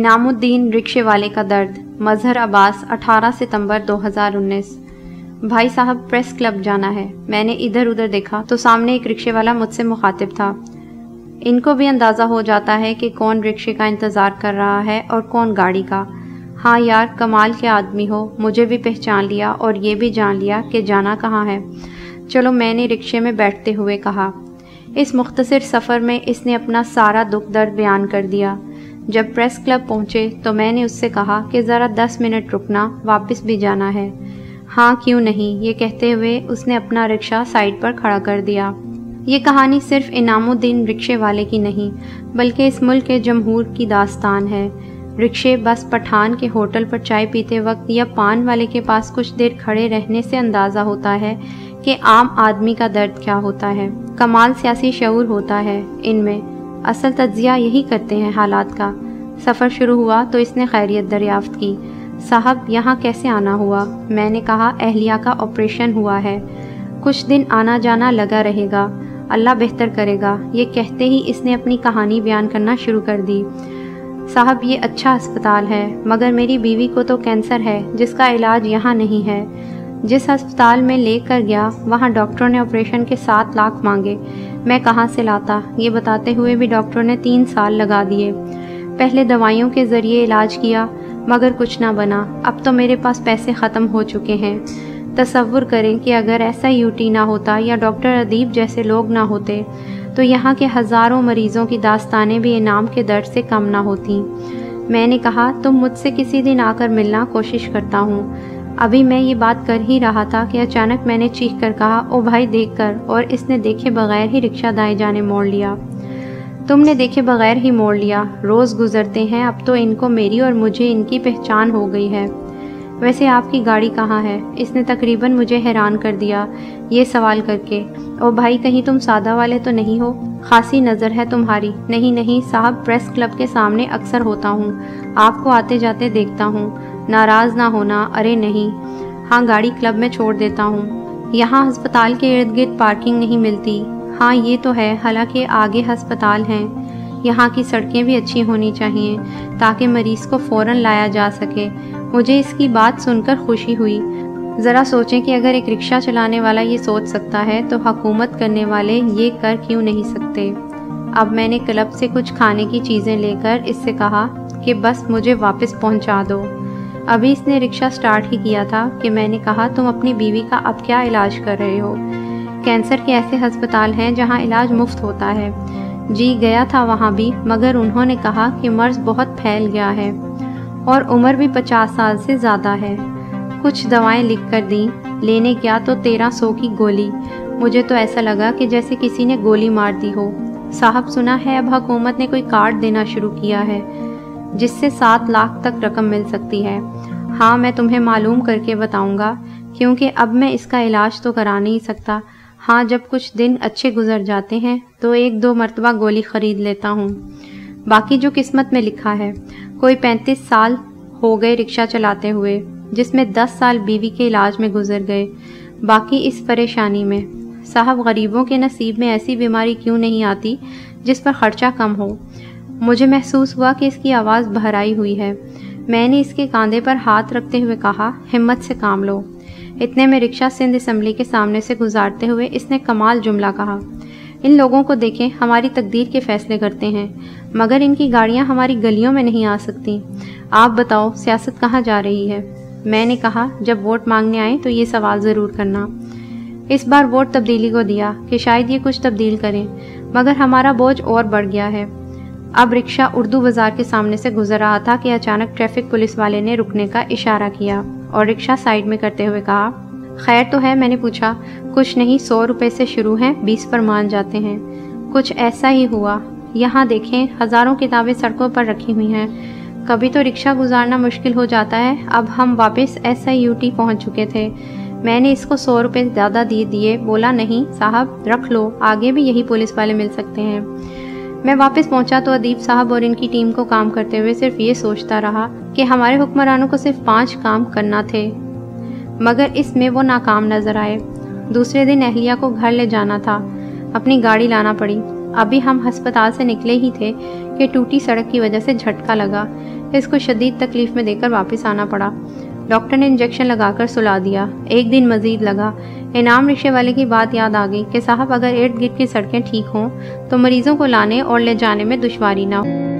انعام الدین رکشے والے کا درد، مظہر عباس، 18 ستمبر 2019۔ بھائی صاحب، پریس کلب جانا ہے۔ میں نے ادھر ادھر دیکھا تو سامنے ایک رکشے والا مجھ سے مخاطب تھا۔ ان کو بھی اندازہ ہو جاتا ہے کہ کون رکشے کا انتظار کر رہا ہے اور کون گاڑی کا۔ ہاں یار، کمال کے آدمی ہو، مجھے بھی پہچان لیا اور یہ بھی جان لیا کہ جانا کہاں ہے۔ چلو، میں نے رکشے میں بیٹھتے ہوئے کہا۔ اس مختصر سفر میں اس نے اپنا سارا دکھ درد بیان کر دیا۔ جب پریس کلب پہنچے تو میں نے اس سے کہا کہ ذرا 10 منٹ رکنا، واپس بھی جانا ہے۔ ہاں کیوں نہیں، یہ کہتے ہوئے اس نے اپنا رکشہ سائڈ پر کھڑا کر دیا۔ یہ کہانی صرف انعام الدین رکشے والے کی نہیں بلکہ اس ملک کے جمہور کی داستان ہے۔ رکشے، بس، پٹھان کے ہوٹل پر چائے پیتے وقت یا پان والے کے پاس کچھ دیر کھڑے رہنے سے اندازہ ہوتا ہے کہ عام آدمی کا درد کیا ہوتا ہے۔ کمال سیاسی شعور ہوتا ہے ان میں، اصل تجزیہ یہی کرتے ہیں حالات کا۔ سفر شروع ہوا تو اس نے خیریت دریافت کی۔ صاحب، یہاں کیسے آنا ہوا؟ میں نے کہا اہلیہ کا آپریشن ہوا ہے، کچھ دن آنا جانا لگا رہے گا، اللہ بہتر کرے گا۔ یہ کہتے ہی اس نے اپنی کہانی بیان کرنا شروع کر دی۔ صاحب، یہ اچھا ہسپتال ہے مگر میری بیوی کو تو کینسر ہے جس کا علاج یہاں نہیں ہے۔ جس ہسپتال میں لے کر گیا وہاں ڈاکٹروں نے آپریشن کے 7 لاکھ مانگے۔ میں کہاں سے لاتا؟ یہ بتاتے ہوئے بھی ڈاکٹروں نے 3 سال لگا دیے۔ پہلے دوائیوں کے ذریعے علاج کیا مگر کچھ نہ بنا، اب تو میرے پاس پیسے ختم ہو چکے ہیں۔ تصور کریں کہ اگر ایسا یوٹی نہ ہوتا یا ڈاکٹر ادیب جیسے لوگ نہ ہوتے تو یہاں کے ہزاروں مریضوں کی داستانیں بھی انعام کے درد سے کم نہ ہوتیں۔ میں نے کہا تم مجھ سے کسی دن آ کر ملنا، کوشش کرتا ہوں۔ ابھی میں یہ بات کر ہی رہا تھا کہ اچانک میں نے چیخ کر کہا، او بھائی دیکھ کر، اور اس نے دیکھے بغیر ہی رکشہ دائیں جانے موڑ لیا۔ تم نے دیکھے بغیر ہی موڑ لیا، روز گزرتے ہیں، اب تو ان کو میری اور مجھے ان کی پہچان ہو گئی ہے۔ ویسے آپ کی گاڑی کہاں ہے؟ اس نے تقریباً مجھے حیران کر دیا یہ سوال کر کے۔ او بھائی، کہیں تم سادہ والے تو نہیں ہو؟ خاصی نظر ہے تمہاری۔ نہیں صاحب، پریس کلب کے سامنے اکثر ہوتا ہوں، آپ کو آتے جاتے دیکھتا ہوں، ناراض نہ ہونا۔ ارے نہیں، ہاں گاڑی کلب میں چھوڑ دیتا ہوں، یہاں ہسپتال کے ارد گرد پارکنگ نہیں ملتی۔ ہاں یہ تو ہے، حالانکہ آگے ہسپتال ہیں، یہاں کی سڑکیں بھی اچھی ہونی چاہیے تاکہ مریض کو فوراً لایا جا سکے۔ مجھے اس کی بات سن کر خوشی ہوئی۔ ذرا سوچیں کہ اگر ایک رکشہ چلانے والا یہ سوچ سکتا ہے تو حکومت کرنے والے یہ کر کیوں نہیں سکتے۔ اب میں نے کلب سے کچھ کھانے کی چیزیں لے کر اس سے کہا کہ بس مجھے واپس پہنچا دو۔ ابھی اس نے رکشہ سٹارٹ ہی کیا تھا کہ میں نے کہا تم اپنی بیوی کا اب کیا علاج کر رہے ہو؟ کینسر کے ایسے ہسپتال ہیں جہاں علاج مفت ہوتا ہے۔ جی گیا تھا وہاں بھی، مگر انہوں نے کہا کہ مرض بہت پھیل گیا ہے اور عمر بھی 50 سال سے زیادہ ہے۔ کچھ دوائیں لکھ کر دیں، لینے گیا تو 1300 کی گولی۔ مجھے تو ایسا لگا کہ جیسے کسی نے گولی مار دی ہو۔ صاحب، سنا ہے اب حکومت نے کوئی کارڈ دینا شروع کیا ہے جس سے 7 لاکھ تک رقم مل سکتی ہے۔ ہاں میں تمہیں معلوم کر کے بتاؤں گا، کیونکہ اب میں اس کا علاج تو کرا نہیں سکتا۔ ہاں جب کچھ دن اچھے گزر جاتے ہیں تو 1-2 مرتبہ گولی خرید لیتا ہوں، باقی جو قسمت میں لکھا ہے۔ کوئی 35 سال ہو گئے رکشہ چلاتے ہوئے، جس میں 10 سال بیوی کے علاج میں گزر گئے، باقی اس پریشانی میں۔ صاحب، غریبوں کے نصیب میں ایسی بیماری کیوں نہیں آتی جس پر خرچہ کم ہو؟ مجھے محسوس ہوا کہ اس کی آواز بھرائی ہوئی ہے۔ میں نے اس کے کاندھے پر ہاتھ رکھتے ہوئے کہا، ہمت سے کام لو۔ اتنے میں رکشہ سندھ اسمبلی کے سامنے سے گزارتے ہوئے اس نے کمال جملہ کہا، ان لوگوں کو دیکھیں، ہماری تقدیر کے فیصلے کرتے ہیں مگر ان کی گاڑیاں ہماری گلیوں میں نہیں آ سکتی۔ آپ بتاؤ سیاست کہاں جا رہی ہے؟ میں نے کہا جب ووٹ مانگنے آئیں تو یہ سوال ضرور کرنا۔ اس بار ووٹ تبدیلی کو دیا کہ شاید یہ کچھ تبدیل کریں، مگر ہمارا بوجھ اور بڑھ گیا ہے۔ اب رکشہ اردو بازار کے سامنے سے گزر رہا تھا کہ اچانک ٹریفک پولیس والے نے رکنے کا اشارہ کیا اور رکشہ سائیڈ میں کرتے ہوئے کہا، خیر تو ہے؟ میں نے پوچھا۔ کچھ نہیں، 100 روپے سے شروع ہیں، 20 پر مان جاتے ہیں۔ کچھ ایسا ہی ہوا۔ یہاں دیکھیں، ہزاروں کتابیں سڑکوں پر رکھی ہوئی ہیں، کبھی تو رکشہ گزارنا مشکل ہو جاتا ہے۔ اب ہم واپس SIUT پہنچ چکے تھے۔ میں نے اس کو 100 روپے زیادہ دیے، بولا نہیں صاحب رکھ لو، آگے بھی یہی پولیس والے مل سکتے ہیں۔ میں واپس پہنچا تو ادیب صاحب اور ان کی ٹیم کو کام کرتے ہوئے صرف یہ سوچتا رہا کہ ہمارے حکمرانوں کو صرف 5 کام کرنا تھے، مگر اس میں وہ ناکام نظر آئے۔ دوسرے دن اہلیہ کو گھر لے جانا تھا، اپنی گاڑی لانا پڑی۔ ابھی ہم ہسپتال سے نکلے ہی تھے کہ ٹوٹی سڑک کی وجہ سے جھٹکا لگا۔ اس کو شدید تکلیف میں دے کر واپس آنا پڑا۔ ڈاکٹر نے انجیکشن لگا کر سلا دیا۔ ایک دن مزید لگا۔ انعام رکشے والے کی بات یاد آ گئی کہ صاحب اگر ارد گرد کی سڑکیں ٹھیک ہوں تو مریضوں کو لانے اور لے جانے میں دشواری نہ ہو۔